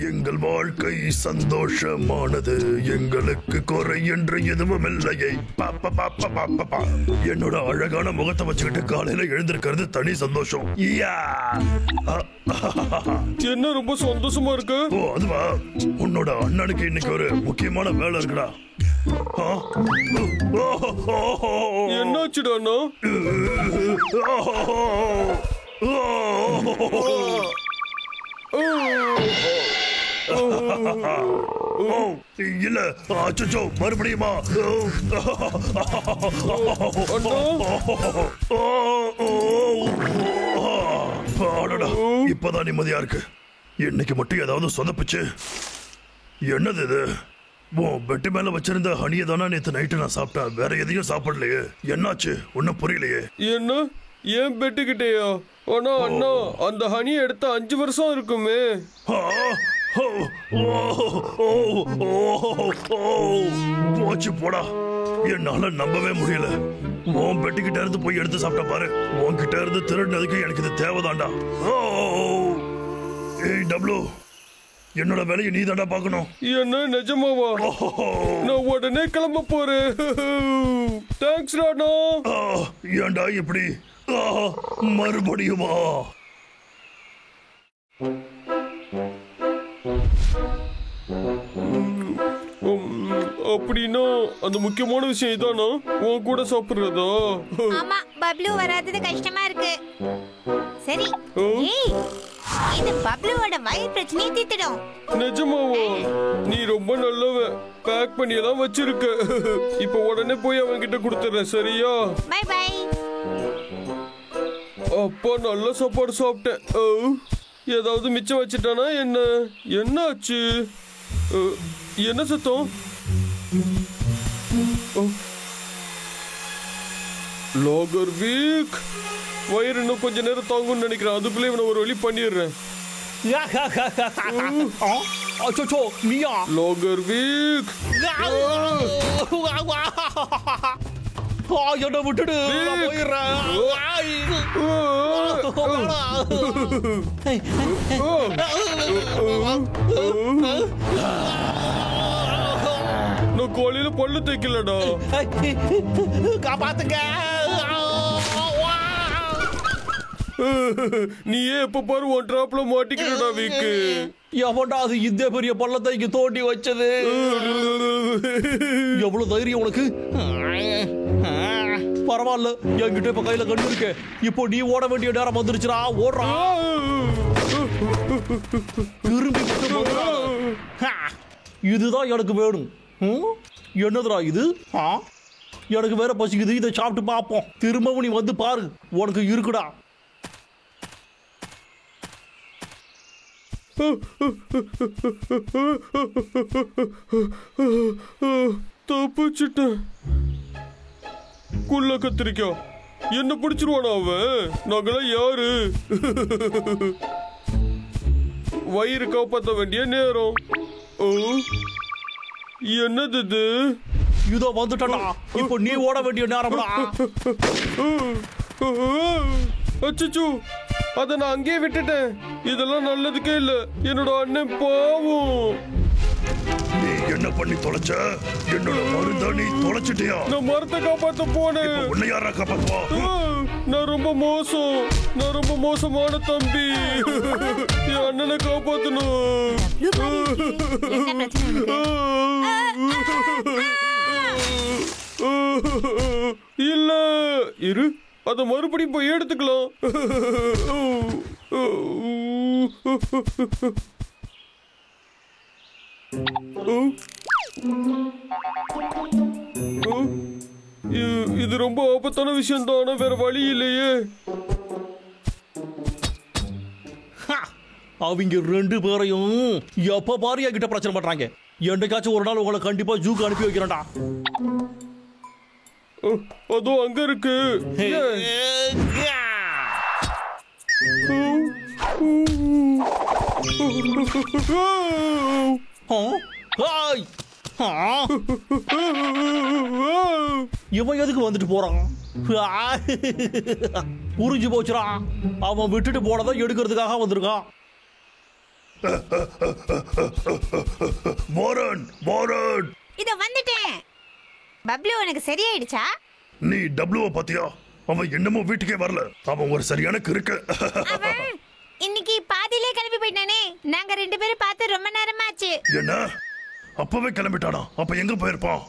எங்கள் வாழ்க்கை சந்தோஷமானது, எங்களுக்கு குறை என்று எதுவும் இல்லையே. என்னோட அழகான முகத்தை வச்சுக்கிட்டு காலையில எழுந்திருக்கிறது தனி சந்தோஷம். என்ன ரொம்ப சந்தோஷமா இருக்கு? ஓ அதுவா, உன்னோட அண்ணனுக்கு இன்னைக்கு ஒரு முக்கியமான வேலை இருக்குடா. என்னாச்சுடா அண்ணா? இல்ல அச்சோ, மறுபடியுமா? இப்பதான் நிம்மதியா இருக்கு. இன்னைக்கு மட்டும் ஏதாவது சொதப்புச்சு. என்னது இது? பெட்டு மேல வச்சிருந்த ஹனியை தானே நேத்து நைட்டு நான் சாப்பிட்டேன். வேற எதையும் சாப்பிடலையே. என்னாச்சு? ஒன்னும் புரியலையே. என்ன ஏன் பெட்டுக்கிட்டேயா? ஆனா அண்ணா, அந்த ஹனி எடுத்த 5 வருஷம் இருக்குமே. போச்சு போடா, என்னால நம்பவே முடியல. உன் பெட்டுக்கிட்ட இருந்து போய் எடுத்து சாப்பிட்ட பாரு. உன்கிட்ட இருந்து திருடினதுக்கு எனக்கு இது தேவைதான்டா. ஏய் டப்ளு, என்னோட வேலையை நீ தாண்டா பாக்கணும். என்ன நிஜமாவா? நான் உடனே கிளம்ப போறேன். தேங்க்ஸ் ராணா. ஏண்டா இப்படி? மறுபடியுமா? அப்படின்னா அந்த முக்கியமான விஷயம் இதானா? உன் கூட சாப்பிடுறதா? ஆமா, பப்ளு வராதது கஷ்டமா இருக்கு. சரி, இது பப்ளுவோட வயிறு பிரச்சனையை தீர்த்திடும். நிஜமாவா? நீ ரொம்ப நல்லவ. பேக் பண்ணி எல்லாம் வச்சிருக்க. இப்ப உடனே போய் அவன் கிட்ட கொடுத்துறேன். சரியா? Bye bye. அப்பா நல்ல சாப்பாடு சாப்பிட்டேன். ஏதாவது மிச்சம் வச்சுட்டானா என்ன? என்னாச்சு? என்ன சத்தம்? லாகர் வீக். வயிறு இன்னும் கொஞ்ச நேரம் தாங்கும்னு நினைக்கிறேன். அதுக்குள்ளே இவனை ஒரு வழி பண்ணிடுறேன். நீயா லாகர் வீக்? என்ன விட்டுடு, போயிடுறேன். நான் காலையில பல்லு தைக்கலடா. காப்பாத்துங்க. நீயே எப்ப பாரு ஒன் டிராப்ல மாட்டிக்கிறடா வீக்கு. எவன்டா அது இந்த பெரிய பள்ளத்தை இங்க தோண்டி வச்சது? எவ்வளவு தைரியம் உனக்கு? பரவாயில்ல, என்கிட்ட இப்ப கையில கண்ணு இருக்கு. இப்போ நீ ஓட வேண்டிய நேரம் வந்துருச்சுடா. ஓடுறா. திரும்பி இதுதான் எனக்கு வேணும். என்னதுடா இது? எனக்கு வேற பசிக்குது. இதை சாப்பிட்டு பார்ப்போம். திரும்பவும் நீ வந்து பாரு, உனக்கு இருக்குடா. தப்பிச்சுட்டேன். குள்ள கத்திரிக்கா என்ன பிடிச்சிருவானா அவன்? நாங்களாம் யாரு? வயிறு காப்பாற்ற வேண்டிய நேரம். என்னது இது? இதோ வந்துட்டா. இப்போ நீ ஓட வேண்டிய நேரம்டா. அச்சச்சோ, அத நான் அங்கேயே விட்டுட்டேன். இதெல்லாம் நல்லதுக்கே இல்ல. என்னோட அண்ணன் பாவம். நீ என்ன பண்ணி தொலைச்ச? என்னோட மருந்த நீ தொலைச்சிட்டியா? நான் மரத்தை காப்பாத்த போனேன். உன்னை யாரா காப்பாத்துவா? நான் ரொம்ப மோசம். நான் ரொம்ப மோசமான தம்பி. என் அண்ணனை காப்பாத்தணும். இல்ல இரு, அத மறுபடியும் போய் எடுத்துக்கலாம். இது ரொம்ப ஆபத்தான விஷயம் தான். வேற வழி இல்லையே. அவங்க 2 பேரையும் எப்ப பாரு என்கிட்ட பிரச்சனை பண்றாங்க. என்னைக்காச்சும் ஒரு நாள் உங்களை கண்டிப்பா ஜூக்கு அனுப்பி வைக்கிறேன்டா. அதோ அங்க இருக்கு. இவன் எதுக்கு வந்துட்டு போறான்? புரிஞ்சு போச்சுடா. அவன் விட்டுட்டு போனதை எடுக்கிறதுக்காக வந்திருக்கான். வாரன் வாரன் இதோ வந்துட்டேன். பப்ளு உனக்கு சரியாயிடுச்சா? நீ டப்ளுவ பாத்தியா? அவன் என்னமோ வீட்டுக்கே வரல. அவன் ஒரு சரியான கிறுக்கு. அவன் இன்னைக்கு பாதியிலே கிளம்பி போயிட்டானே. நாங்க 2 பேரும் பார்த்து ரொம்ப நேரமாச்சு. என்ன அப்பவே கிளம்பிட்டானா? அப்ப எங்க போயிருப்பான்?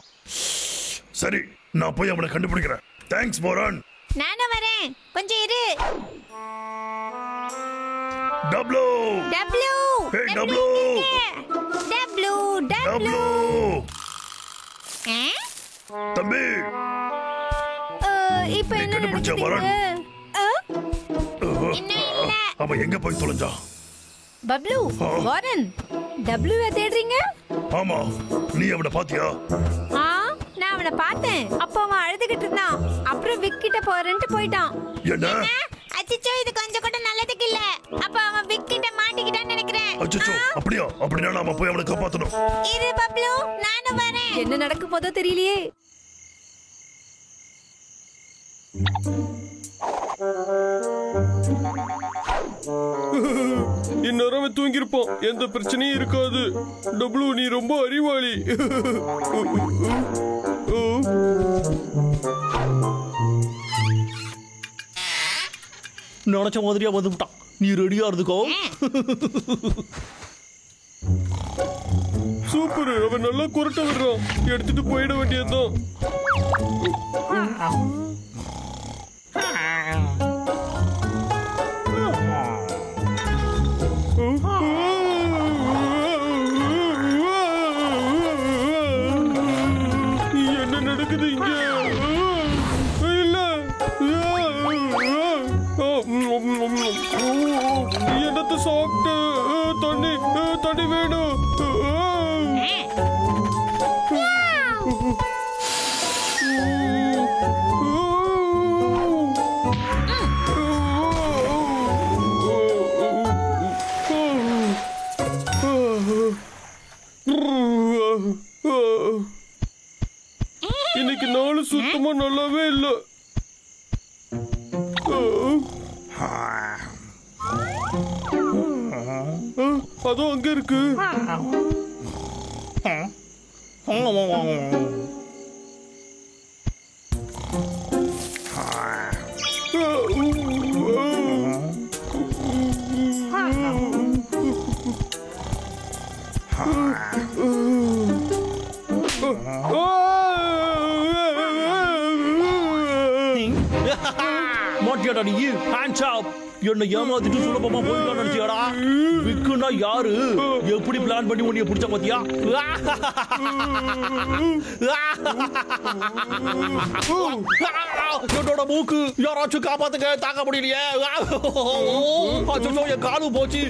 சரி, நான் போய் அவனை கண்டுபிடிக்கிறேன். Thanks Warren. நானும் வரேன், கொஞ்சம் இரு. டப்ளு டப்ளு ஹே டப்ளு டப்ளு டப்ளு தம்பி இப்போ நீ என்ன கண்டுபிடிச்ச வாரன்? இன்னும் இல்ல. அவன் எங்க போய் தொலைஞ்சான்? பப்ளு, வாரன், டப்ளு தேடுறீங்க? ஆமா, நீ அவனை பாத்தியா? நான் அவனை பார்த்தேன். அப்ப அவன் அழுதுகிட்டு இருந்தான். அப்புறம் விக் கிட்ட போறேன்ட்டு போயிட்டான். என்ன? அச்சச்சோ, இது கொஞ்சம் கூட நல்லதுக்கு இல்ல. அப்ப அவன் விக் கிட்ட மாட்டிக்கிட்டான்னு நினைக்கிறேன். அச்சச்சோ, அப்படியா? அப்படினா நாம போய் அவனை காப்பாத்தணும். இரு பப்ளு, நானும் வரேன். என்ன நடக்க போதோ தெரியலையே. இந்நேரம் அவன் தூங்கிருப்பான். எந்த பிரச்சனையும் இருக்காது. டப்ளு, நீ ரொம்ப அறிவாளி. நினைச்ச மாதிரியா வந்துட்டான். நீ ரெடியா இருந்துக்கோ. சூப்பர், அவன் நல்லா குரட்ட விடுறான். எடுத்துட்டு போயிட வேண்டியதுதான். என்ன நடக்குது இங்க? இல்ல, என்னத்தை சாப்பிட்டு தண்ணி தண்ணி வேணும். இன்னைக்கு நாலு சுத்தமா நல்லாவே இல்ல. அதோ அங்க இருக்கு. மாட்டியாடா நீ? Hands up. என்ன ஏமாத்திட்டு சுலபமா போயிடலாம் நினைச்சியாடா? விக்குன்னா யாரு? எப்படி பிளான் பண்ணி உன்னைய பிடிச்ச பாத்தியா? என்னோட மூக்கு யாராச்சும் காப்பாத்துங்க, தாக்க முடியலையே. அச்சோ, என் காலு போச்சு.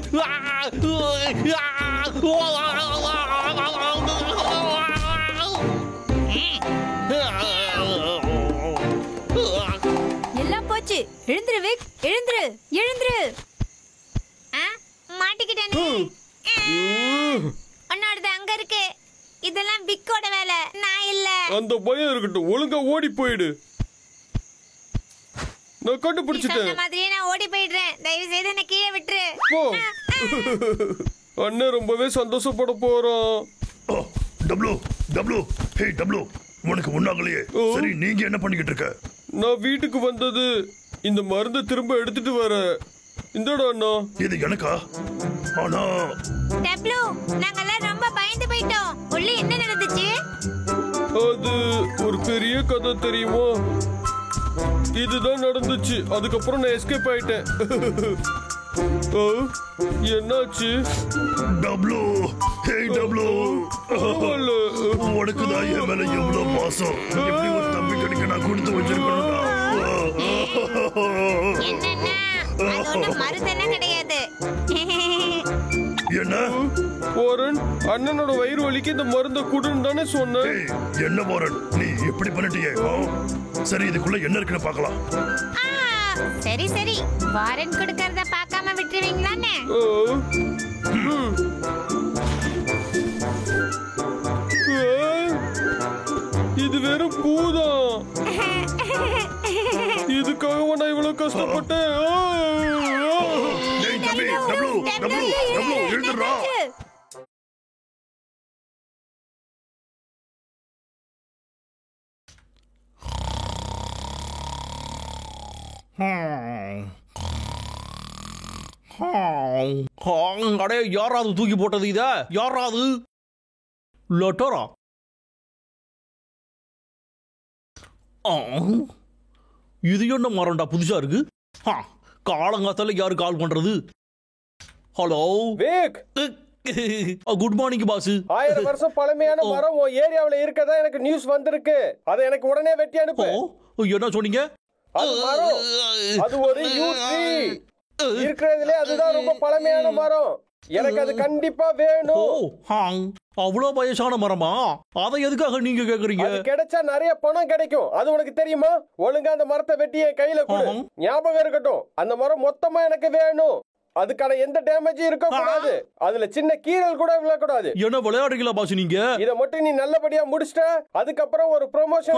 எல்லாம் போச்சு. எழுந்துரு விக், எழுந்துரு, எழுந்துரு. மாட்டிக்கிட்டேனே. உன்னோடது அங்க இருக்கு. இதெல்லாம் விக்கோட வேலை, நான் இல்ல. அந்த பயம் இருக்கட்டும், ஒழுங்கா ஓடி போயிடு. நான் கண்டுபிடிச்சிட்டேன். இந்த மாதிரியே நான் ஓடி போயிடுறேன். தயவு செய்து என்ன கீழே விட்டுரு. போ. அண்ணன் ரொம்பவே சந்தோஷப்பட போறான். டப்ளு டப்ளு ஹே டப்ளு, உனக்கு ஒண்ணாகலையே. சரி, நீங்க என்ன பண்ணிக்கிட்டு இருக்க? நான் வீட்டுக்கு வந்தது இந்த மருந்தை திரும்ப எடுத்துட்டு வர. இந்தடா அண்ணா. இது எனக்கா? ஆனா டப்ளு, நாங்கெல்லாம் ரொம்ப பயந்து போயிட்டோம். உள்ள என்ன நடந்துச்சு? அது ஒரு பெரிய கதை தெரியுமா? இதுதான் நடந்துச்சு. அதுக்கப்புறம் நான் எஸ்கேப் ஆயிட்டேன். என்னாச்சு? டப்ளு ஹே டப்ளு, உனக்கு தான் என் மேல எவ்வளவு பாசம். எப்படி ஒரு தம்பி கிடைக்க நான் கொடுத்து வச்சிருக்கேன். என்னன்னா அது ஒண்ணும் மருந்தெல்லாம் கிடையாது. என்ன வாரன், அண்ணனோட வயிறு வலிக்கு இந்த மருந்தை குடுன்னு தானே சொன்னேன். ஏய், என்ன வாரன், நீ இப்படி பண்ணிட்டியே. சரி, இதுக்குள்ள என்ன இருக்குன்னு பார்க்கலாம். சரி சரி, வாரன் கொடுக்கறத பார்க்காம விட்டுருவீங்களான்னு? இது வெறும் பூதான். இதுக்காக நான் இவ்வளவு கஷ்டப்பட்டேன். டேய் தம்பி, டப்ளு டப்ளு டப்ளு எழுந்துடா. நிறுத்துறா என்னாச்சு? அடே யாராவது தூக்கி போட்டது இத? யாராவது? லெட்டரா? இது என்ன மரண்டா புதுசா இருக்கு? காலங்காத்தால யாரு கால் பண்றது? ஹலோ விக், குட் மார்னிங் பாஸ். 1000 வருஷம் பழமையான மரம் உன் ஏரியாவுல இருக்கதா எனக்கு நியூஸ் வந்திருக்கு. அதை எனக்கு உடனே வெட்டி அனுப்பு. என்ன சொன்னீங்க? அது மரம், அது ஒரு யூ ட்ரீ. இருக்கிறதுலே அதுதான் ரொம்ப பழமையான மரம். எனக்கு அது கண்டிப்பா வேணும். அவ்வளவு வயசான மரமா? அதை எதுக்காக நீங்க கேக்குறீங்க? அது கிடைச்சா நிறைய பணம் கிடைக்கும். அது உனக்கு தெரியுமா? ஒழுங்கா அந்த மரத்தை வெட்டி என் கையில கொடு. ஞாபகம் இருக்கட்டும், அந்த மரம் மொத்தமா எனக்கு வேணும். அதுக்கான எந்த டேமேஜும் இருக்க கூடாது. அதுல சின்ன கீறல் கூட விழக்கூடாது. என்ன விளையாடுறீங்களா பாஸ் நீங்க? இத மட்டும் நீ நல்லபடியா முடிச்சிட்ட, அதுக்கப்புறம் ஒரு ப்ரொமோஷன்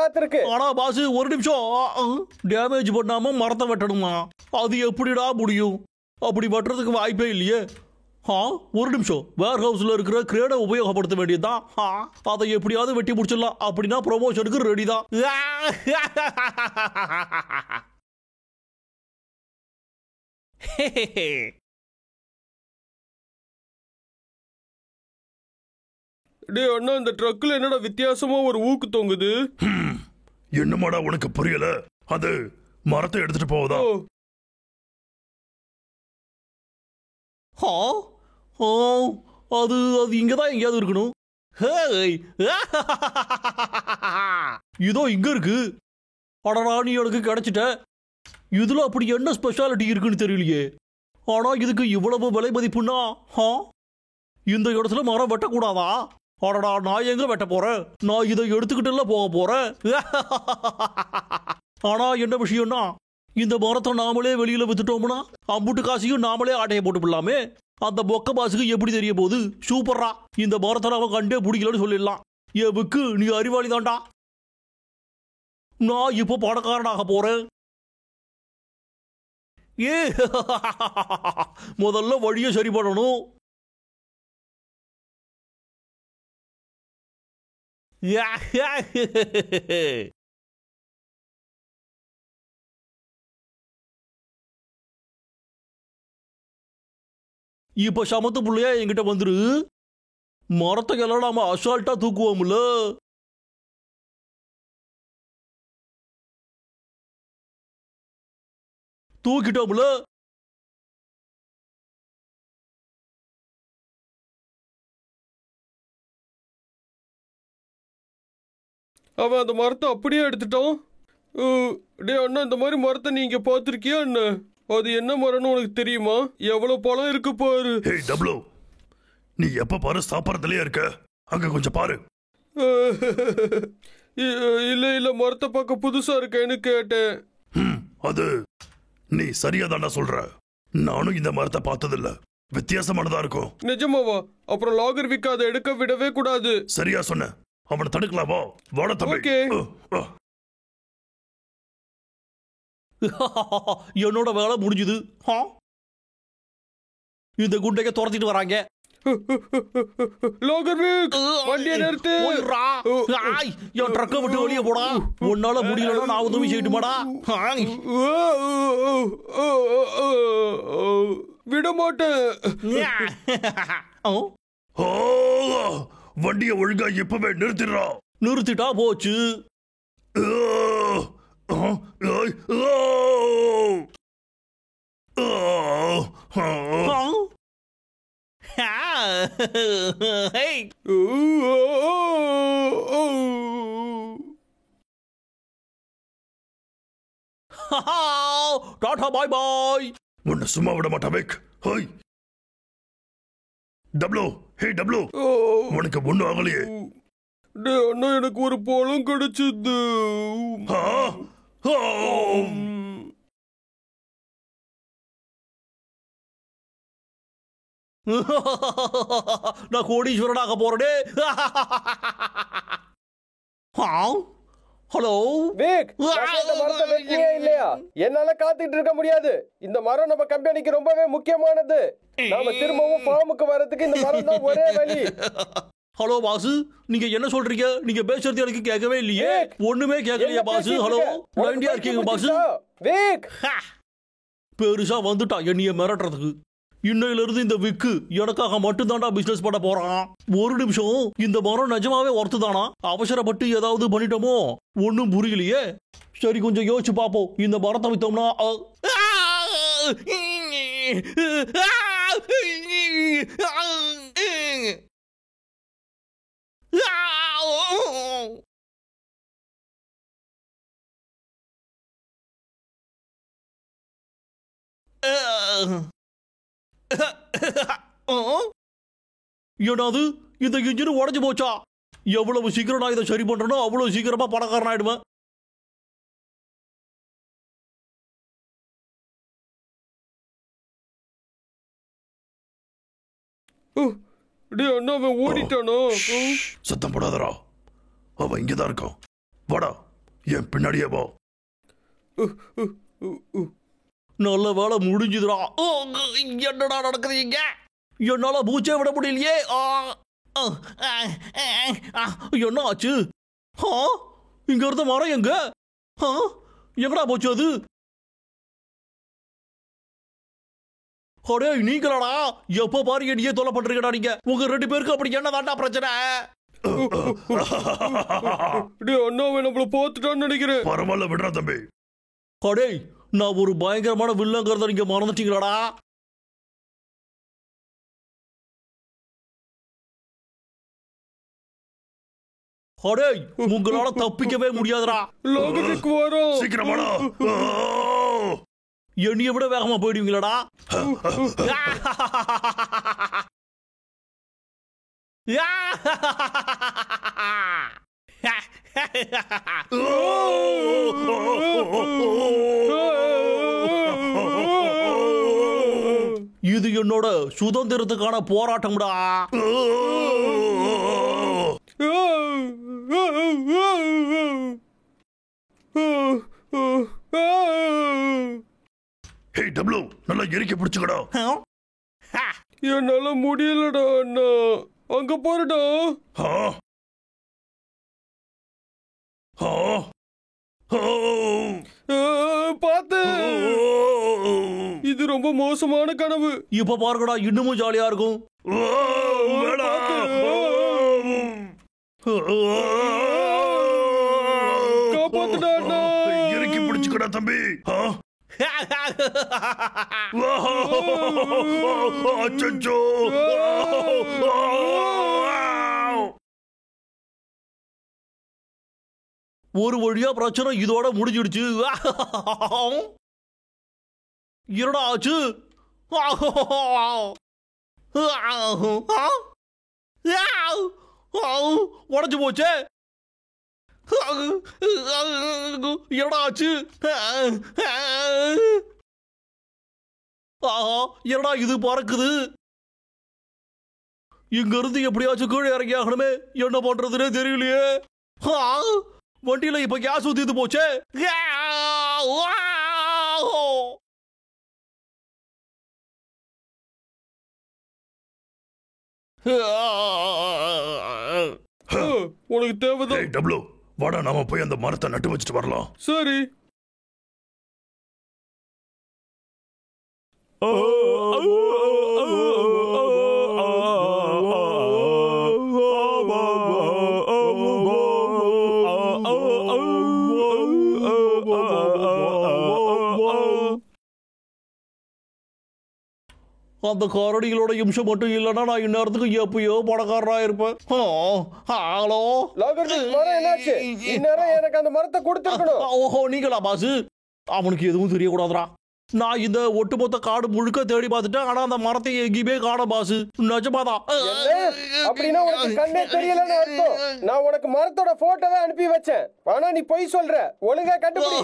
காத்திருக்கு. ஆனா பாஸ் ஒரு நிமிஷம், டேமேஜ் பண்ணாம மரத்தை வெட்டணுமா? அது எப்படிடா முடியும்? அப்படி வெட்டுறதுக்கு வாய்ப்பே இல்லையே. ஒரு நிமிஷம், வேர் ஹவுஸ்ல இருக்கிற கிரேனை உபயோகப்படுத்த வேண்டியதுதான். அதை எப்படியாவது வெட்டி முடிச்சிடலாம். அப்படின்னா ப்ரொமோஷனுக்கு ரெடி தான். டேய் அண்ணா, இந்த ட்ரக்ல என்னடா வித்தியாசமா ஒரு ஊக்கு தொங்குது? என்னமாடா உனக்கு புரியல? அது மரத்தை எடுத்துட்டு போவதா? அது அது இங்கதான் எங்கேயாவது இருக்கணும். இதோ இங்க இருக்கு. அடடா, நீ எனக்கு கிடைச்சிட்ட. இதுல அப்படி என்ன ஸ்பெஷாலிட்டி இருக்குன்னு தெரியலையே. ஆனா இதுக்கு இவ்வளவு விலை மதிப்புன்னா இந்த இடத்துல மரம் வெட்டக்கூடாதா? அடடா, நான் எங்க வெட்ட போறேன்? நான் இதை எடுத்துக்கிட்டு போக போறேன். ஆனா என்ன விஷயம்னா, இந்த மரத்தை நாமளே வெளியில வித்துட்டோம்னா அம்புட்டு காசையும் நாமளே ஆட்டையை போட்டு போடலாமே. அந்த பொக்க பாசுக்கு எப்படி தெரிய போகுது? சூப்பரா, இந்த மரத்தை அவன் கண்டே பிடிக்கலன்னு சொல்லிடலாம். எவுக்கு நீ அறிவாளி தான்டா. நான் இப்போ பணக்காரனாக போறேன். முதல்ல வழியை சரி பண்ணணும். இப்ப சமத்து புள்ளையா என்கிட்ட வந்துரு. மரத்தை எல்லாம் நாம அசால்ட்டா தூக்குவோம்ல. தூக்கிட்டோம்ல. அவன் அந்த மரத்தை அப்படியே எடுத்துட்டான். டே அண்ணா, இந்த மாதிரி மரத்தை நீங்க பார்த்திருக்கியா அண்ணா? அது என்ன மரம்னு உனக்கு தெரியுமா? எவ்வளவு பழம் இருக்கு பாரு. ஹே டப்ளு, நீ எப்ப பாரு சாப்பிடறதுலயே இருக்க. அங்க கொஞ்சம் பாரு. இல்ல இல்ல, மரத்தை பார்க்க புதுசா இருக்கேன்னு கேட்டேன். அது நீ சரியா தாண்டா சொல்ற. நானும் இந்த மரத்தை பார்த்ததில்ல. வித்தியாசமானதா இருக்கும். நிஜமாவா? அப்புறம் லாகர் விக்க அதை எடுக்க விடவே கூடாது. சரியா சொன்ன. அவனை தடுக்கலாமா? வாட தம்பி. என்னோட வேலை முடிஞ்சுது. இந்த குண்டைக்க துரத்திட்டு வராங்க. வண்டியை நிறுத்து. என் ட்ரக்கை விட்டு வெளியே போடா. உன்னால முடியலன்னா நான் உதவி செய்யட்டுமாடா? விட மாட்டேன். வண்டியை ஒழுங்கா இப்பவே நிறுத்திடுறா. நிறுத்திட்டா போச்சு. டாடா பாய் பாய். உன்னை சும்மா விட மாட்டா விக். ஹோய் டப்ளு. ஹே டப்ளு, உனக்கு ஒண்ணும் ஆகலையே? அண்ணா, எனக்கு ஒரு பழம் கிடைச்சது. நான் கோடீஸ்வரனாக போறேன். ஹலோ விக், இந்த மரத்தை வெட்டியே இல்லையா? என்னால காத்துக்கிட்டு இருக்க முடியாது. இந்த மரம் நம்ம கம்பெனிக்கு ரொம்பவே முக்கியமானது. நாம திரும்பவும் ஃபார்முக்கு வரதுக்கு இந்த மரம் தான் ஒரே வழி. ஹலோ பாசு, நீங்க என்ன சொல்றீங்க? நீங்க பேசுறது எனக்கு கேட்கவே இல்லையே. ஒண்ணுமே கேட்கலையா பாசு? ஹலோ லைன்லயா இருக்கீங்க பாசு? விக் பெருசா வந்துட்டா என்னைய மிரட்டுறதுக்கு. இன்னையில இருந்து இந்த விக்கு எனக்காக மட்டும் தான்டா பிசினஸ் பண்ண போறான். ஒரு நிமிஷம், இந்த மரம் நிஜமாவே ஒர்த்து தானா? அவசரப்பட்டு ஏதாவது பண்ணிட்டோமோ? ஒன்னும் புரியலையே. சரி, கொஞ்சம் யோசிச்சு பாப்போம். இந்த மரத்தை வித்தோம்னா என்னது, இந்த இன்ஜின் உடஞ்சு போச்சா? எவ்வளவு சீக்கிரம் நான் இதை சரி பண்றேனோ அவ்வளவு சீக்கிரமா பணக்காரன் ஆயிடுவேன். அவன் ஓடிட்டானோ? சத்தம் போடாதரா, அவன் இங்கதான் இருக்கான். வாடா, என் பின்னாடியே வா. நல்ல வேலை முடிஞ்சுதுடா. என்னடா நடக்குதுங்க? என்னால மூச்சே விட முடியலையே. என்ன ஆச்சு? இங்க இருந்த மரம் எங்க? எங்கடா போச்சு அது? நீங்களாடா? எப்ப பாரு என்னையே தொலை பண்றீங்கடா நீங்க. உங்க ரெண்டு பேருக்கு அப்படி என்ன தாண்டா பிரச்சனை? நம்மள போத்துட்டான்னு நினைக்கிறேன். பரவாயில்ல, விடுறா தம்பி. அடே, நான் ஒரு பயங்கரமான வில்லங்கிறத நீங்க மறந்துட்டீங்களாடா? அடே, உங்களால தப்பிக்கவே முடியாதுடா. லோகத்துக்கு வரோம். சீக்கிரமாடா. என்னைய விட வேகமா போயிடுவீங்களாடா? இது என்னோட சுதந்திரத்துக்கான போராட்டம்டா. ஹே டப்ளு, நல்லா எரிக்க பிடிச்சுக்கடா. என்னால முடியலடா அண்ணா. அங்க போறடா. பாத்து, இது ரொம்ப மோசமான கனவு. இப்ப பாருங்கடா, இன்னமும் ஜாலியா இருக்கும். காப்பாத்துடா அண்ணா. இறக்கி பிடிச்சுக்கடா தம்பி. அச்சச்சோ. ஒரு வழியா பிரச்சனை இதோட முடிஞ்சிடுச்சு. என்னடா ஆச்சு? உடஞ்சு போச்சே. என்னடா ஆச்சு? என்னடா இது பறக்குது? இங்க இருந்து எப்படியாச்சும் கீழே இறங்கி ஆகணுமே. என்ன பண்றதுன்னே தெரியலையே. வண்டியில இப்ப கேஸ் ஊத்திட்டு போச்சே. உனக்கு தேவைதான். டப்ளு, வாடா, நாம போய் அந்த மரத்தை நட்டு வச்சுட்டு வரலாம். சரி. அந்த கரடிகளோட இம்சம் மட்டும் இல்லைன்னா நான் இந்நேரத்துக்கு எப்பயோ பணக்காரனா இருப்பேன். ஹலோ, மரம் என்னாச்சு? இந்நேரம் எனக்கு அந்த மரத்தை கொடுத்துருக்கணும். ஓஹோ, நீங்களா பாசு? அவனுக்கு எதுவும் தெரியக்கூடாதுடா. நான் இந்த ஒட்டுமொத்த காடு முழுக்க தேடி பார்த்துட்டேன். ஆனா அந்த மரத்தை எங்கேயுமே காண பாசு. நிஜமாதான். அப்படின்னா உனக்கு கண்ணே தெரியலன்னு அர்த்தம். நான் உனக்கு மரத்தோட போட்டோவை அனுப்பி வச்சேன். ஆனா நீ பொய் சொல்ற. ஒழுங்கா கண்டுபிடி.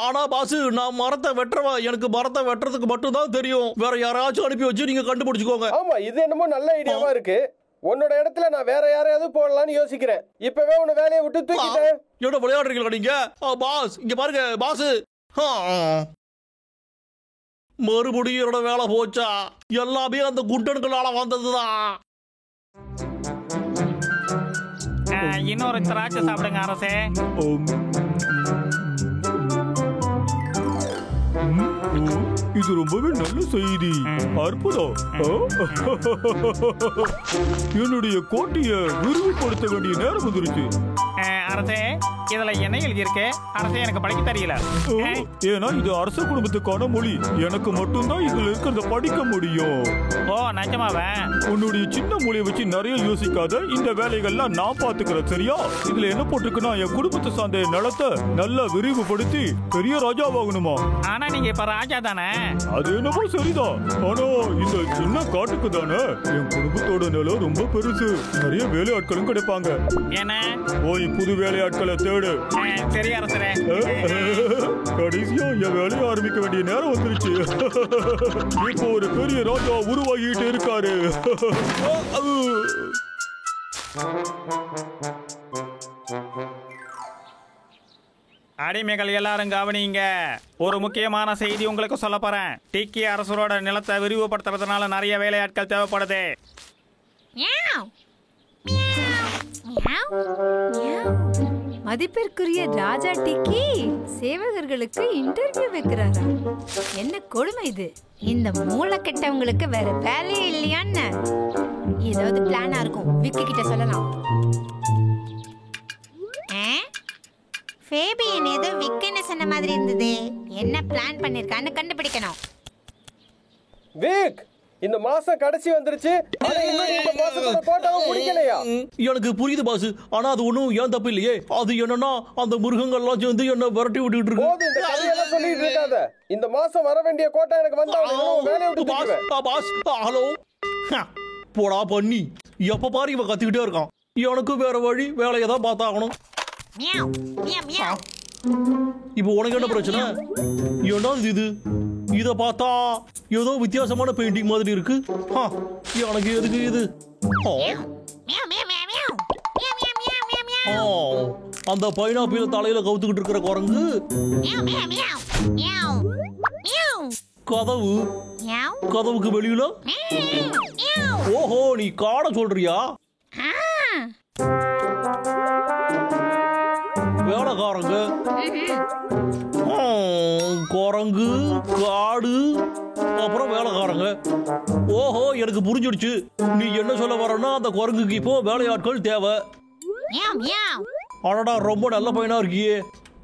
ஆனா பாசு, நான் மரத்தை வெட்டுறவன். எனக்கு மரத்தை வெட்டுறதுக்கு மட்டும் தான் தெரியும். வேற யாராச்சும் அனுப்பி வச்சு நீங்க கண்டுபிடிச்சுக்கோங்க. ஆமா, இது என்னமோ நல்ல ஐடியாவா இருக்கு. உன்னோட இடத்துல நான் வேற யாரையாவது போடலாம்னு யோசிக்கிறேன். இப்பவே உன்னை வேலையை விட்டு தூக்கிட்டேன். என்ன விளையாடுறீங்களா நீங்க? பாஸ் இங்க பாருங்க பாஸ். மறுபடியும் என்னோட வேலை போச்சா? எல்லாமே அந்த குண்டன்களால வந்ததுதான். இன்னொரு திராட்சை சாப்பிடுங்க அரசே. இது ரொம்பவே நல்ல செய்தி. அற்புதம். என்னுடைய கோட்டையை விரிவுபடுத்த வேண்டிய நேரம் வந்துருச்சு. அரசே இதுல என்ன எழுதியிருக்கு? அரசே எனக்கு படிக்க தெரியல. ஏன்னா இது அரச குடும்பத்துக்கான மொழி. எனக்கு மட்டும்தான் இதுல இருக்கிறத படிக்க முடியும். ஓ நிஜமாவே? உன்னுடைய சின்ன மொழியை வச்சு நிறைய யோசிக்காத. இந்த வேலைகள்லாம் நான் பாத்துக்கிறேன் சரியா? இதுல என்ன போட்டிருக்குன்னா என் குடும்பத்தை சார்ந்த நிலத்தை நல்லா விரிவுபடுத்தி பெரிய ராஜாவாகணுமா. ஆனா நீங்க இப்ப ராஜா தானே? அது என்னமோ சரிதான். ஆனா இந்த சின்ன காட்டுக்கு தானே என் குடும்பத்தோட நிலம் ரொம்ப பெருசு. நிறைய வேலையாட்களும் கிடைப்பாங்க. என்ன? போய் புது வேலையாட்களை தேடு. சரி அரசரே. கடைசியா என் வேலையை ஆரம்பிக்க வேண்டிய நேரம் வந்துருச்சு. இப்போ ஒரு பெரிய ராஜா உருவாகிட்டு இருக்காரு. அடிமைகள் எல்லாரும் கவனிங்க. ஒரு முக்கியமான செய்தி உங்களுக்கு சொல்ல போறேன். டிக்கி அரசரோட நிலத்தை விரிவுபடுத்துறதுனால நிறைய வேலையாட்கள் தேவைப்படுது. மதிப்பிற்குரிய ராஜா டிக்கி சேவகர்களுக்கு இன்டர்வியூ வைக்கிறாரா? என்ன கொடுமை இது! இந்த மூளை கெட்டவங்களுக்கு வேற வேலையே இல்லையான்னு ஏதாவது பிளானா இருக்கும். விக்கி கிட்ட சொல்லலாம். ஃபேபியன் ஏதோ விக்கின்னு சொன்ன மாதிரி இருந்தது. என்ன பிளான் பண்ணிருக்கான்னு கண்டுபிடிக்கணும். விக், இந்த மாசம் கடைசி வந்துருச்சு. ஆனா இன்னும் இந்த மாசத்தோட கோட்டாவை முடிக்கலையா? எனக்கு புரியுது பாஸ். ஆனா அது ஒண்ணும் ஏன் தப்பு இல்லையே. அது என்னன்னா அந்த மிருகங்கள்லாம் சேர்ந்து என்ன விரட்டி விட்டுட்டு இருக்கு. போது இந்த கதையெல்லாம் சொல்லிட்டு இருக்காத. இந்த மாசம் வர வேண்டிய கோட்டா எனக்கு வந்தா வேலையை விட்டு தூக்குவேன். பாஸ் ஹலோ போடா பண்ணி. எப்ப பாரு இவன் கத்திக்கிட்டே இருக்கான். எனக்கு வேற வழி, வேலையை தான் பார்த்தாகணும். இப்போ உனக்கு என்ன பிரச்சனை? என்னது இது? இத பார்த்தா ஏதோ வித்தியாசமான பெயிண்டிங் மாதிரி இருக்கு. எனக்கு எதுக்கு இது? அந்த பைனாப்பிள் தலையில கவுத்துக்கிட்டு இருக்கிற குரங்கு. கதவு, கதவுக்கு வெளியில. ஓஹோ, நீ காட சொல்றியா? வேலைக்காரங்க, குரங்கு, காடு, அப்புறம் வேலைக்காரங்க. ஓஹோ, எனக்கு புரிஞ்சிடுச்சு. நீ என்ன சொல்ல வரன்னா அந்த குரங்குக்கு இப்போ வேலையாட்கள் தேவை. அடடா, ரொம்ப நல்ல பையனா இருக்கியே.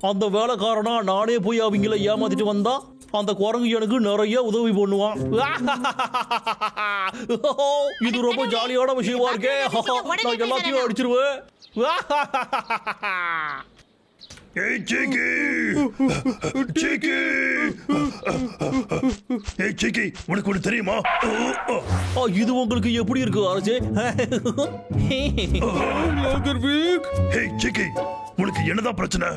அந்த வேலைக்காரனா நானே போய் அவங்கள ஏமாத்திட்டு வந்தா அந்த குரங்கு எனக்கு நிறைய உதவி பண்ணுவான். இது ரொம்ப ஜாலியான விஷயமா இருக்கே. நான் எல்லாத்தையும் அடிச்சிருவேன். ஏய் சிக்கி, சிக்கி, ஏய் சிக்கி, உனக்கு ஒண்ணு தெரியுமா? இது உங்களுக்கு எப்படி இருக்கு அரசே? ஏய் சிக்கி, உனக்கு என்னதான் பிரச்சனை?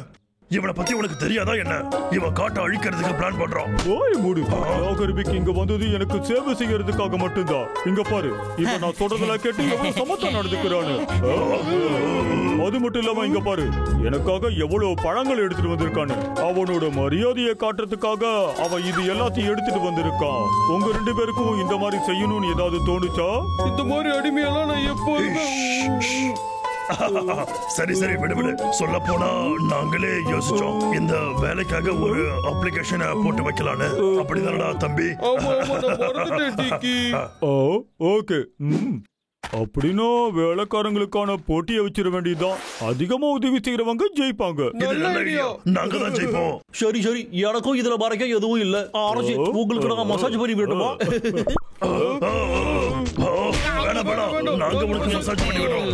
இவனை பத்தி உனக்கு தெரியாதா என்ன? இவன் காட்டை அழிக்கிறதுக்கு பிளான் பண்றான். ஓய் மூடு. நாகர்பிக் இங்க வந்தது எனக்கு சேவை செய்யறதுக்காக மட்டும்தான். இங்க பாரு, இப்ப நான் சொல்றதுல கேட்டு எவ்வளவு சமத்தா நடந்துக்கிறானு. அது மட்டும் இல்லாம இங்க பாரு, எனக்காக எவ்வளவு பழங்கள் எடுத்துட்டு வந்திருக்கானு. அவனோட மரியாதையை காட்டுறதுக்காக அவன் இது எல்லாத்தையும் எடுத்துட்டு வந்திருக்கான். உங்க 2 பேருக்கும் இந்த மாதிரி செய்யணும்னு ஏதாவது தோணுச்சா? இந்த மாதிரி அடிமையெல்லாம் நான் எப்போதுமே சரி சரி, விடு. சொல்ல போனா நாங்களே யோசிச்சோம் இந்த வேலைக்காக ஒரு அப்ளிகேஷனை போட்டு வைக்கலான்னு. அப்படிதானடா தம்பி? ஓகே. அப்படின்னா வேலைக்காரங்களுக்கான போட்டியை வச்சிட வேண்டியதுதான். அதிகமா உதவி செய்யறவங்க ஜெயிப்பாங்க. நாங்க தான் ஜெயிப்போம். சரி சரி, எனக்கும் இதுல மறைக்க எதுவும் இல்ல. அரசு, உங்களுக்கு நான் மசாஜ் பண்ணி விடணுமா? வேணாம், நாங்க உனக்கு மசாஜ் பண்ணி விடுறோம்.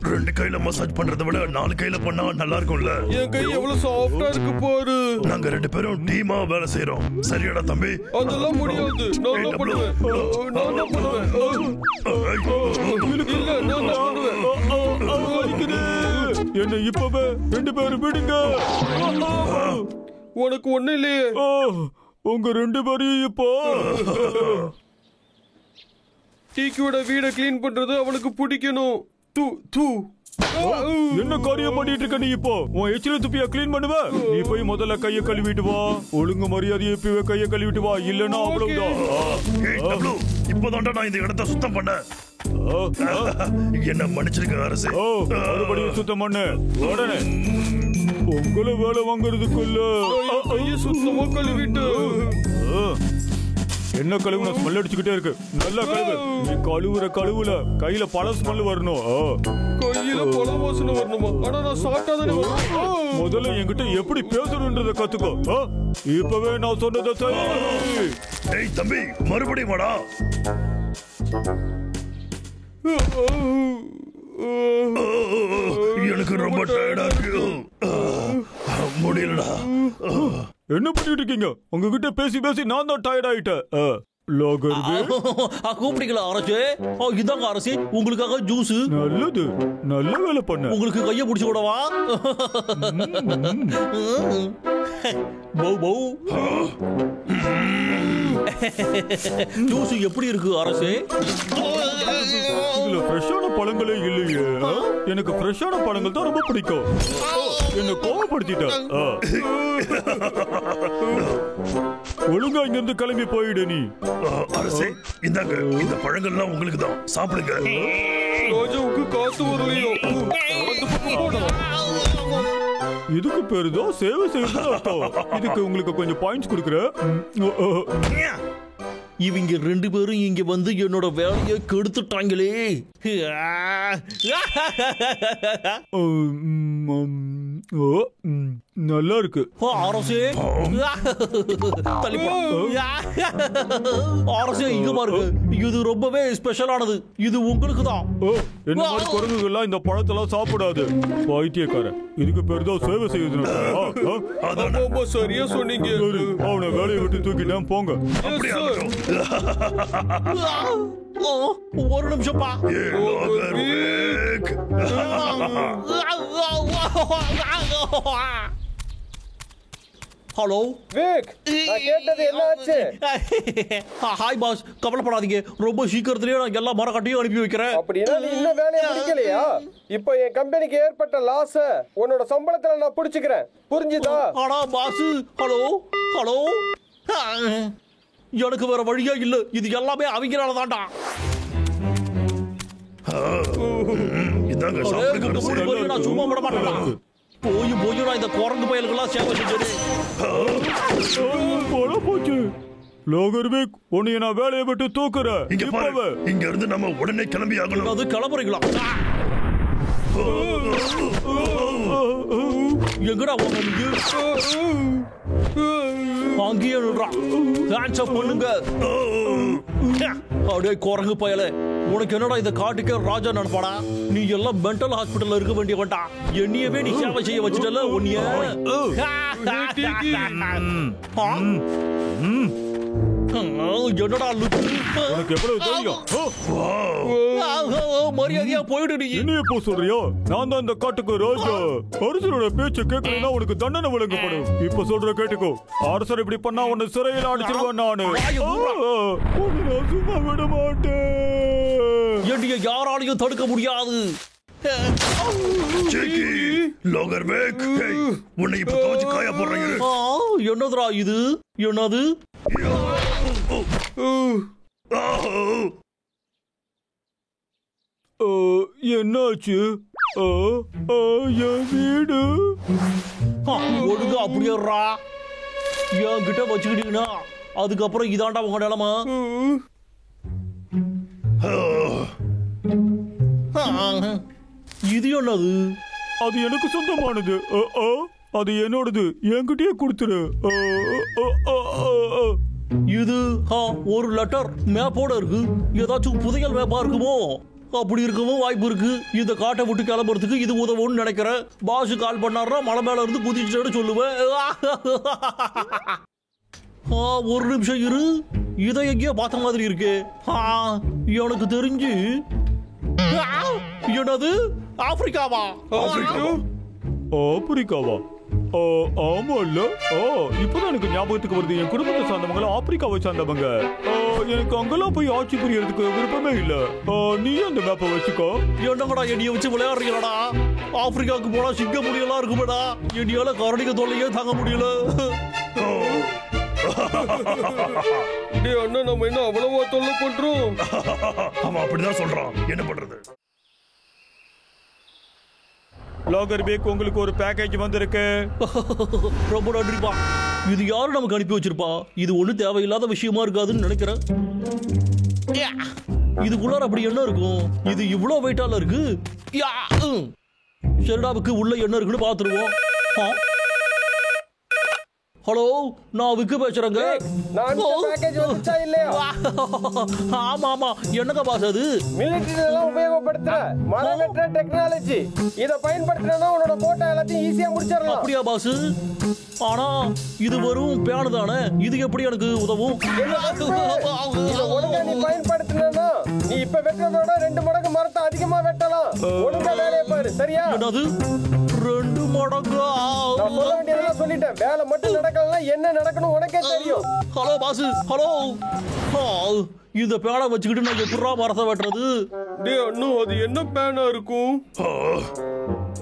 2 கையில மசாஜ் பண்றதை விட 4 கையில பண்ணா நல்லா இருக்கும்ல. என் கை எவ்வளவு சாஃப்டா இருக்கு பாரு. நாங்க 2 பேரும் டீமா வேலை செய்யறோம். சரியாடா தம்பி? அதெல்லாம் முடியாது. நான் பண்ணுவேன். என்ன இப்பவே 2 பேரும் விடுங்க. உனக்கு ஒண்ணு இல்லையே. உங்க 2 பேரையும் இப்போ டிக்கியோட வீட க்ளீன் பண்றது அவனுக்கு பிடிக்கணும். தூ தூ. என்ன காரியம் பண்ணிட்டு இருக்க நீ இப்போ? உன் எச்சில துப்பியா க்ளீன் பண்ணுவ? நீ போய் முதல்ல கைய கழுவிட்டு வா. ஒழுங்கு மரியாதையை இப்பவே கைய கழுவிட்டு வா, இல்லன்னா அவ்வளவுதான். ஏய் டப்ளு, இப்போதான்டா நான் இந்த இடத்தை சுத்தம் பண்ணேன். என்ன மன்னிச்சிருக்க அரசே. மறுபடியும் சுத்தம் பண்ணு உடனே. உங்களை வேலை வாங்குறதுக்குள்ள சுத்தமா கழுவிட்டு. என்ன கழுவுன ஸ்மெல் அடிச்சுக்கிட்டே இருக்கு. நல்லா கழுவு. நீ கழுவுற கழுவுல கையில பல ஸ்மெல் வரணும். கையில பல வாசனை வரணுமா? ஆனா நான் சாப்பிட்டாதானே வரும். முதல்ல என்கிட்ட எப்படி பேசணுன்றத கத்துக்கோ. இப்பவே நான் சொன்னதை செய். ஏய் தம்பி, மறுபடியும் வாடா. எனக்கு ரொம்ப டயர்டா இருக்கு. முடியலடா. என்ன பண்ணிட்டு இருக்கீங்க? உங்ககிட்ட பேசி பேசி நான் தான் டயர்ட் ஆயிட்டேன். கூப்பிட்டீங்களா அரசே? இதாங்க அரசே, உங்களுக்காக ஜூஸ். நல்லது, நல்ல வேலை பண்ண. உங்களுக்கு கைய பிடிச்சு விடவா? பௌ பௌ. ஜூஸ் எப்படி இருக்கு அரசே? இதுல ஃப்ரெஷ்ஷான பழங்களே இல்லையே. எனக்கு ஃப்ரெஷ்ஷான பழங்கள் தான் ரொம்ப பிடிக்கும். என்ன கோவப்படுத்திட்ட. ஒழுங்கா இங்க இருந்து கிளம்பி போயிடு நீ. அரசே, இந்தாங்க, இந்த பழங்கள்லாம் உங்களுக்கு தான், சாப்பிடுங்க. ராஜாவுக்கு காத்து வரலையோ? இதுக்கு பேரு தான் சேவை செய்யறது அர்த்தம். இதுக்கு உங்களுக்கு கொஞ்சம் பாயிண்ட்ஸ் கொடுக்குறேன். இவங்க ரெண்டு பேரும் இங்க வந்து என்னோட வேலையை கெடுத்துட்டாங்களே. நல்லா இருக்கு அரசே. அரசே, இங்க பாருங்க, இது ரொம்பவே ஸ்பெஷலானது. இது உங்களுக்கு தான். என்ன மாதிரி குரங்குகள்லாம் இந்த பழத்தெல்லாம் சாப்பிடாது. பைத்தியக்காரன். இதுக்கு பேர் தான் சேவை செய்யுது. சரியா சொன்னீங்க. அவனை வேலையை விட்டு தூக்கிட்டேன், போங்க. ஒரு நிமிஷம்ப்பா. ஹலோ விக், நான் கேட்டது என்ன ஆச்சு? ஹாய் பாஸ், கவலைப்படாதீங்க. ரொம்ப சீக்கிரத்திலேயே நான் எல்லா மரக்கட்டையும் அனுப்பி வைக்கிறேன். அப்படின்னா நீ இன்னும் வேலையை முடிக்கலையா? இப்போ என் கம்பெனிக்கு ஏற்பட்ட லாஸ உன்னோட சம்பளத்துல நான் புடிச்சுக்கிறேன். புரிஞ்சுதா? ஆனா பாஸ், ஹலோ ஹலோ, எனக்கு வேற வழியா இல்ல. இது எல்லாமே அவங்களால தான்டா. நான் சும்மா விட மாட்டேன். போய் நான் இந்த குரங்கு பயல்கள்லாம் சேவை செஞ்சது. போச்சு. லோகர்விக், உன்னை நான் வேலையை விட்டு தூக்குறேன். இங்க இருந்து நம்ம உடனே கிளம்பி ஆகணும். அது கிளம்புறீங்களா? எங்கடா போங்க? அங்கேயே பண்ணுங்க. அப்படியே குரங்கு பயல, உனக்கு என்னடா இந்த காட்டுக்கே ராஜா நினைப்பாடா? நீ எல்லாம் மென்டல் ஹாஸ்பிட்டல்ல இருக்க வேண்டிய வேண்டா. என்னையவே நீ சேவை செய்ய வச்சுட்டல. உன்னைய என்னடா உனக்கு எவ்வளவு தெரியும்? மரியாதையா போயிடு. நீ என்ன எப்போ சொல்றியோ? நான் தான் இந்த காட்டுக்கு ராஜா. அரசரோட பேச்சு கேட்கலன்னா உனக்கு தண்டனை வழங்கப்படும். இப்ப சொல்ற கேட்டுக்கோ. அரசர் இப்படி பண்ணா உன்னை சிறையில் அடிச்சிருவேன் நானு. நான் சும்மா விட மாட்டேன். என்னைய யாராலையும் தடுக்க முடியாது. உன்னை இப்ப துவச்சு காய போடுறீங்க. என்னதுரா இது? என்னது? என்னாச்சு? என் வீடு ஒழுங்கா அப்படியே என் கிட்ட வச்சுக்கிட்டீங்கன்னா அதுக்கப்புறம் இதாண்டா உங்க நிலைமை. இது என்னது? அது எனக்கு சொந்தமானது. அது என்னோடது. என்கிட்டயே கொடுத்துரு. இது ஒரு லெட்டர் மேப்போட இருக்கு. ஏதாச்சும் புதையல் மேப்பா இருக்குமோ? அப்படி இருக்கவும் வாய்ப்பு இருக்கு. இந்த காட்டை விட்டு கிளம்புறதுக்கு இது உதவும்னு நினைக்கிறேன். பாசு கால் பண்ணாருன்னா மலை மேல இருந்து குதிச்சுட்டு சொல்லுவேன். ஒரு நிமிஷம் இரு, இதை எங்கேயோ பார்த்த மாதிரி இருக்கு. எனக்கு தெரிஞ்சு என்னது ஆப்பிரிக்காவா? ஆப்பிரிக்காவா? ஆமா இல்ல இப்பதான் எனக்கு ஞாபகத்துக்கு வருது. என் குடும்பத்தை சார்ந்தவங்க ஆப்பிரிக்காவை சார்ந்தவங்க. எனக்கு அங்கெல்லாம் போய் ஆட்சி புரியறதுக்கு விருப்பமே இல்ல. நீ அந்த மேப்பை வச்சுக்கோ. என்னங்கடா என்னைய வச்சு விளையாடுறீங்களா? ஆப்பிரிக்காவுக்கு போனா சிங்க முடியலாம் இருக்குமேடா. என்னையால கரடிக்க தொல்லையே தாங்க முடியல. அண்ணா நம்ம என்ன அவ்வளவா தொல்லை பண்றோம்? அவன் அப்படிதான் சொல்றான். என்ன பண்றது? லாகர் பேக் உங்களுக்கு ஒரு பேக்கேஜ் வந்திருக்கு. ரொம்ப நன்றிப்பா. இது யாரு நமக்கு அனுப்பி வச்சிருப்பா? இது ஒண்ணு தேவையில்லாத விஷயமா இருக்காதுன்னு நினைக்கிறேன். இதுக்குள்ளார அப்படி என்ன இருக்கும்? இது இவ்வளவு வெயிட்டால இருக்கு. ஷெர்டாவுக்கு உள்ள என்ன இருக்குன்னு பாத்துருவோம். ஹலோ, நான் விக்கு பேசுறேங்க. ஆமா ஆமா, என்னங்க பாஸ் அது? மிலிட்டரியில உபயோகப்படுத்துற மரவெட்டுற டெக்னாலஜி. இத பயன்படுத்தினா உன்னோட போட்டோ எல்லாத்தையும் ஈஸியா முடிச்சிடலாம். அப்படியா பாஸ்? ஆனா இது வெறும் பேனு தானே. இது எப்படி எனக்கு உதவும்? ஒழுங்கா நீ பயன்படுத்தினா நீ இப்ப வெட்டுறதோட 2 மடங்கு மரத்தை அதிகமா வெட்டலாம். ஒழுங்கா வேலையை பாரு. சரியா? என்னது 2 மடங்கு? நான் சொல்ல வேண்டியதெல்லாம் சொல்லிட்டேன். வேலை மட்டும் நடக்கலன்னா என்ன நடக்கணும் உனக்கே தெரியும். Hello boss, hello. இந்த பேனை வச்சுக்கிட்டு நான் எப்படா மரத்தை வெட்டுறது? இன்னும் அது என்ன பேனா இருக்கும்?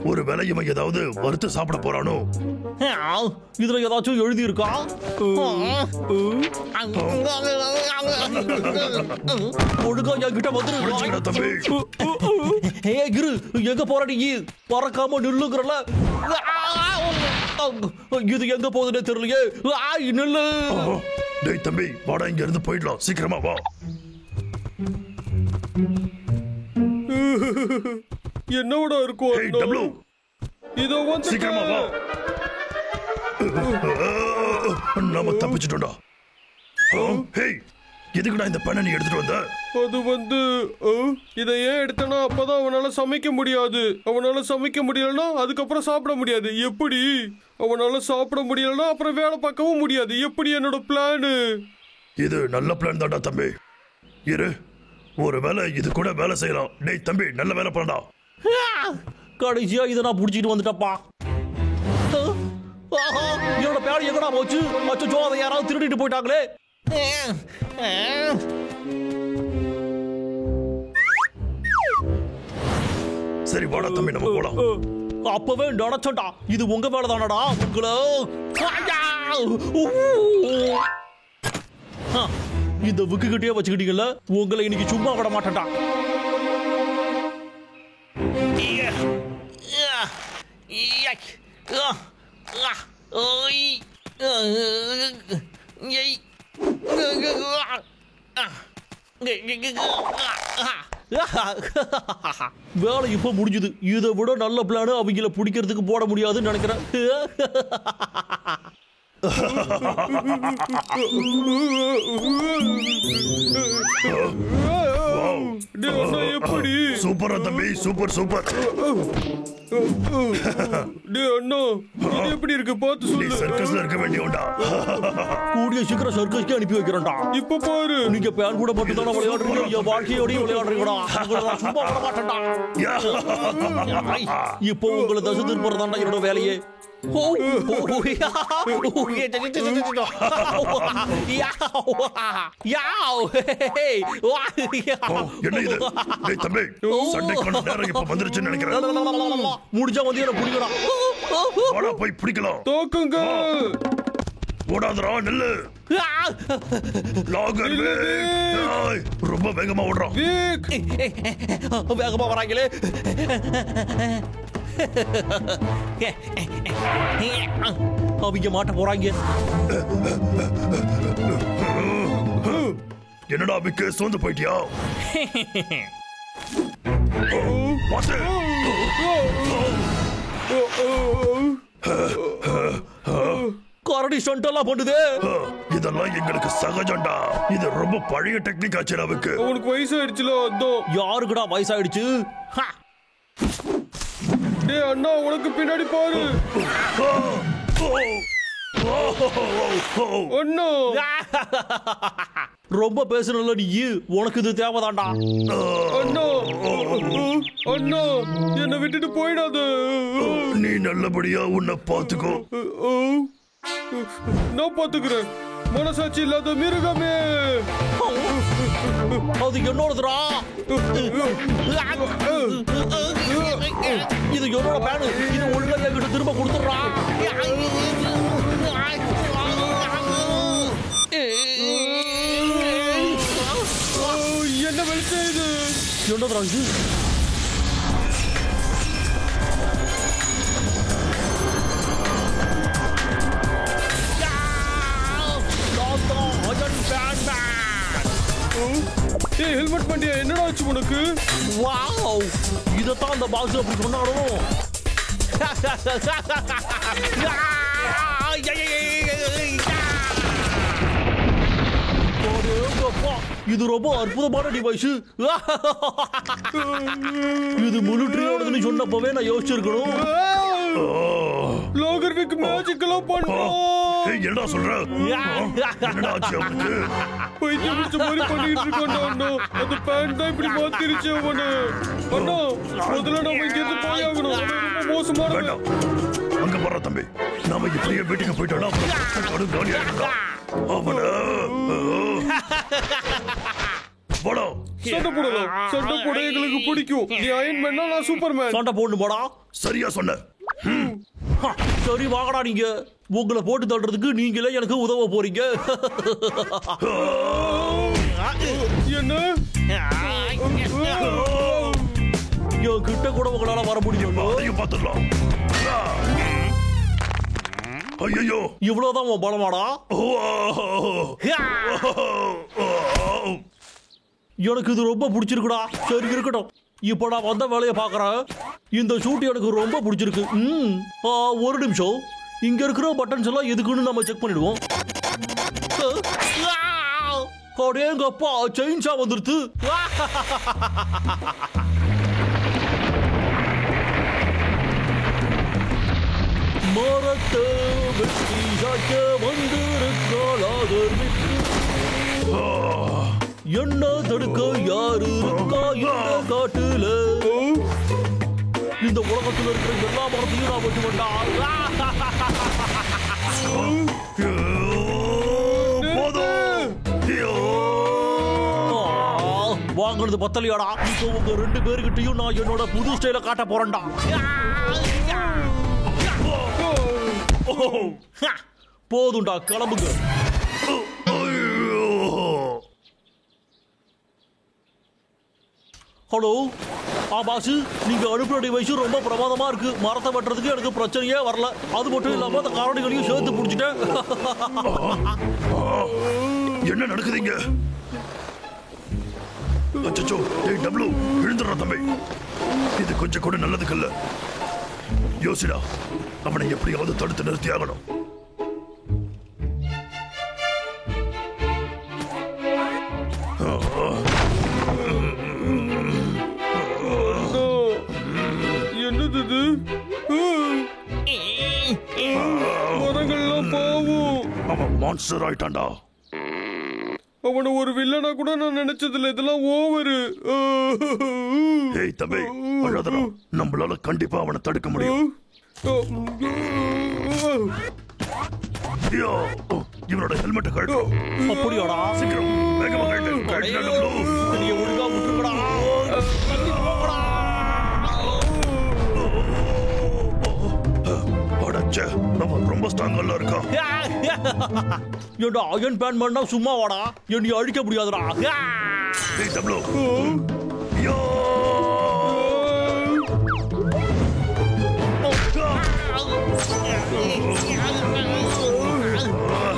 ஒரு வேலை இவன் ஏதாவது வறுத்து சாப்பிட போறானோ? இதுல ஏதாச்சும் எழுதி இருக்கா? ஒழுங்கா என்கிட்ட வந்துரு தம்பி. கிரு, எங்க போற நீ? பறக்காம நில்லுங்கிறல. இது எங்க போகுதுன்னு தெரியலையே. நில்லு. டேய் தம்பி, வாடா, இங்க இருந்து போயிடலாம். சீக்கிரமா வா. என்னோட இருக்கும்? இதோ வந்து சீக்கிரமா வா. நாம தப்பிச்சிட்டோம்டா. ஹேய், எதுக்குடா இந்த பெண்ணை நீ எடுத்துட்டு வந்த? அது வந்து இதை ஏன் எடுத்தனா, அப்பதான் அவனால சமைக்க முடியாது. அவனால சமைக்க முடியலன்னா அதுக்கப்புறம் சாப்பிட முடியாது. எப்படி? அவனால சாப்பிட முடியலன்னா அப்புறம் வேலை பார்க்கவும் முடியாது. எப்படி என்னோட பிளானு? இது நல்ல பிளான் தான்டா தம்பி. இரு, ஒரு வேலை இது கூட வேலை செய்யலாம். டேய் தம்பி, நல்ல வேலை பண்ணடா. கடைசியா இதை நான் புடிச்சிட்டு வந்துட்டப்பா. என்னோட பேர் எங்கடா போச்சு? அச்சோ, அதை யாராவது திருடிட்டு போயிட்டாங்களே. சரி வாடா தம்பி, நம்ம போலாம். அப்பவே நினைச்சோண்டா, இது உங்க வேலை தானடா. உங்களை இந்த விக்கிட்டே வச்சுக்கிட்டீங்கல்ல, உங்களை இன்னைக்கு சும்மா விட மாட்டேன்டா. வேலை இப்ப முடிஞ்சது. இதை விட நல்ல பிளான் அவங்கள பிடிக்கிறதுக்கு போட முடியாதுன்னு நினைக்கிறேன். எப்படி? சூப்பரா தம்பி, சூப்பர் சூப்பர். அண்ணா, இது எப்படி இருக்கு பார்த்து சொல்லு. சர்க்கஸ்ல இருக்க வேண்டியவன்டா. கூடிய சீக்கிரம் சர்க்கஸ்க்கு அனுப்பி வைக்கிறேன்டா. இப்ப பாரு, நீங்க பேன் கூட மட்டும் தானே விளையாடுறீங்க, என் வாழ்க்கையோடய விளையாடுறீங்கடா. சும்மா விட மாட்டேன்டா. இப்போ உங்களை தசை திருப்பறதாண்டா என்னோட வேலையே. முடிஞ்சா வந்து என்ன பிடிக்கலாம். போய் பிடிக்கலாம். தோக்குங்க. ஓடாதரா, நெல்லு. ரொம்ப வேகமா ஓடுறான். வேகமா வராங்களே. அவங்க மாட்ட போறாங்க. என்னடா விக்கு, சோர்ந்து போயிட்டியா? கரடி ஸ்டண்டெல்லாம் பண்ணுது. இதெல்லாம் எங்களுக்கு சகஜம்டா. இது ரொம்ப பழைய டெக்னிக் ஆச்சு. விக்கு, உனக்கு வயசாயிடுச்சுல. யாருக்குடா வயசாயிடுச்சு? டேய் அண்ணா, உனக்கு பின்னாடி பாரு. அண்ணா, ரொம்ப பேசுறல நீ. உனக்கு இது தேவைதான்டா. அண்ணா. அண்ணா என்னை விட்டுட்டு போயிடாத. நீ நல்லபடியா உன்னை பாத்துக்கோ. நான் பாத்துக்கிறேன். மனசாட்சி இல்லாத மிருகமே. அது என்னோடதுடா. இது என்னோட பேனு. இது ஒழுங்கா என்கிட்ட திரும்ப கொடுத்துடுறா. என்ன வெளிச்சம் இது? என்னதுடா இது? ஹெல்மெட் பண்ணியா? என்னடா ஆச்சு உனக்கு? வாவ், இதத்தான் அந்த பாக்ஸ் அப்படி சொன்னாலும். இது ரொம்ப அற்புதமான டிவைஸ். இது மிலிட்டரியோடதுன்னு சொன்னப்பவே நான் யோசிச்சிருக்கணும். லாகர்விக் மேஜிக் எல்லாம் பண்ணுவோம். என்னடா சொல்ற? என்னடா ஆச்சு அவனுக்கு? பைத்தியம் பிடிச்ச மாதிரி பண்ணிட்டு இருக்கான்டா அண்ணா. அந்த பேண்ட் தான் இப்படி மாத்திருச்சு அவனு. அண்ணா முதல்ல நம்ம இங்க இருந்து போயாகணும். ரொம்ப மோசமான. வேண்டாம், அங்க போற தம்பி. நாம இப்படியே வீட்டுக்கு போயிட்டோம்னா அப்புறம் காலியா இருக்கான். அவன போடா. சண்டை போடலாம். சண்டை போட எங்களுக்கு பிடிக்கும். நீ அயன் மேன்னா, நான் சூப்பர்மேன். சண்டை போடணும் போடா. சரியா சொன்ன. சரி வாங்கடா. நீங்க உங்களை போட்டு தள்ளுறதுக்கு நீங்களே எனக்கு உதவ போறீங்க. என்ன என் கிட்ட கூட உங்களால வர முடியும். அதையும் பார்த்துடலாம். ஐயோ, இவ்வளவுதான் உன் பலமாடா. எனக்கு இது ரொம்ப பிடிச்சிருக்குடா. சரி இருக்கட்டும், இப்ப நான் வந்த வேலையை பாக்குறேன். இந்த ஷூட் எனக்கு ரொம்ப பிடிச்சிருக்கு. ஒரு நிமிஷம், இங்க இருக்கிற பட்டன்ஸ் எல்லாம் எதுக்குன்னு நம்ம செக் பண்ணிடுவோம். அடேங்கப்பா, செயின்ஸா வந்துருது. மரத்தை வெட்டி சாய்க்க வந்திருக்காளாகர் விட்டு. என்ன தடுக்க யாரு இருக்கா இந்த காட்டுல? இந்த உலகத்துல இருக்கிற எல்லா மரத்தையும் நான் வெட்டி வந்தான். வாங்கினது பத்தலையாடா. இப்போ உங்க 2 பேருக்கிட்டையும் நான் என்னோட புது ஸ்டைல காட்ட போறேன்டா. போதும்டா, கிளம்புங்க. ஹலோ, பாசு, நீங்க அனுப்புற டிவைஸ் ரொம்ப பிரமாதமா இருக்கு. மரத்தை வெட்டுறதுக்கு எனக்கு பிரச்சனையே வரல. அது மட்டும் இல்லாம அந்த காரணிகளையும் சேர்த்து பிடிச்சிட்டேன். என்ன நடக்குதுங்க? அச்சோ, டேய் டப்ளு, எழுந்துடுறா தம்பி. இது கொஞ்சம் கூட நல்லதுக்கு இல்ல. யோசிடா, அவனை எப்படியாவது தடுத்து நிறுத்தி ஆகணும். என்னது இது? மரங்கள்லாம் பாவம். அவன் மான்ஸ்டர் ஆயிட்டான்டா. அவனை ஒரு வில்லனா கூட நான் நினைச்சதில்ல. இதெல்லாம் ஓவரு. ஏய் தம்பி, அழாதடா. நம்மளால கண்டிப்பா அவனை தடுக்க முடியும். இவனோட ஹெல்மெட்டை கழட்டு. அப்படியாடா? சீக்கிரம் வேகமா கழட்டு. நீ ஒழுங்கா விட்டுருக்கடா. அடச்சே, அவன் ரொம்ப ஸ்ட்ராங்கா இருக்கான். ஏண்டா அயன் பேன் பண்ணா சும்மா வாடா. என்னை அழிக்க முடியாதுடா. ஏய் டப்ளு, யோ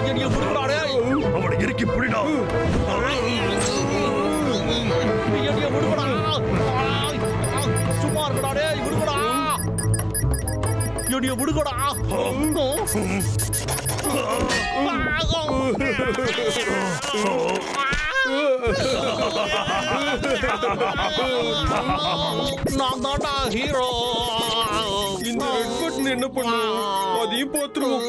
என்னைய விடுறாடே. அவனை இறுக்கி புடிடா. என்னைய விடுறா. சும்மா இருக்கடா. விடுறா. என்னைய விடுங்கடா. நான் தான்டா ஹீரோ. இந்த ரெட் பட்டன் என்ன பண்ணும்? அதையும் பார்த்துருவோம்.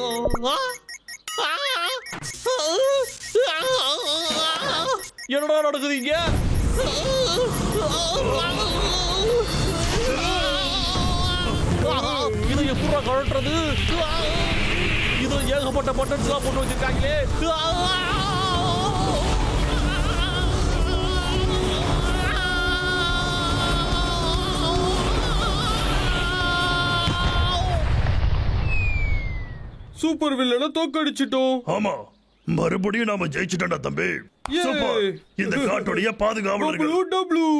என்னடா நடக்குது இங்க? எப்ப கழட்டுறது? இது ஏகப்பட்ட பட்டன்ஸ் எல்லாம் போட்டு வச்சிருக்காங்களே. சூப்பர் வில்லனை தோக்கடிச்சிட்டோம். ஆமா, மறுபடியும் நாம ஜெயிச்சிட்டோம்டா தம்பி. சூப்பர். இந்த காட்டுடைய பாதுகாவலர்கள். டபுள்யூ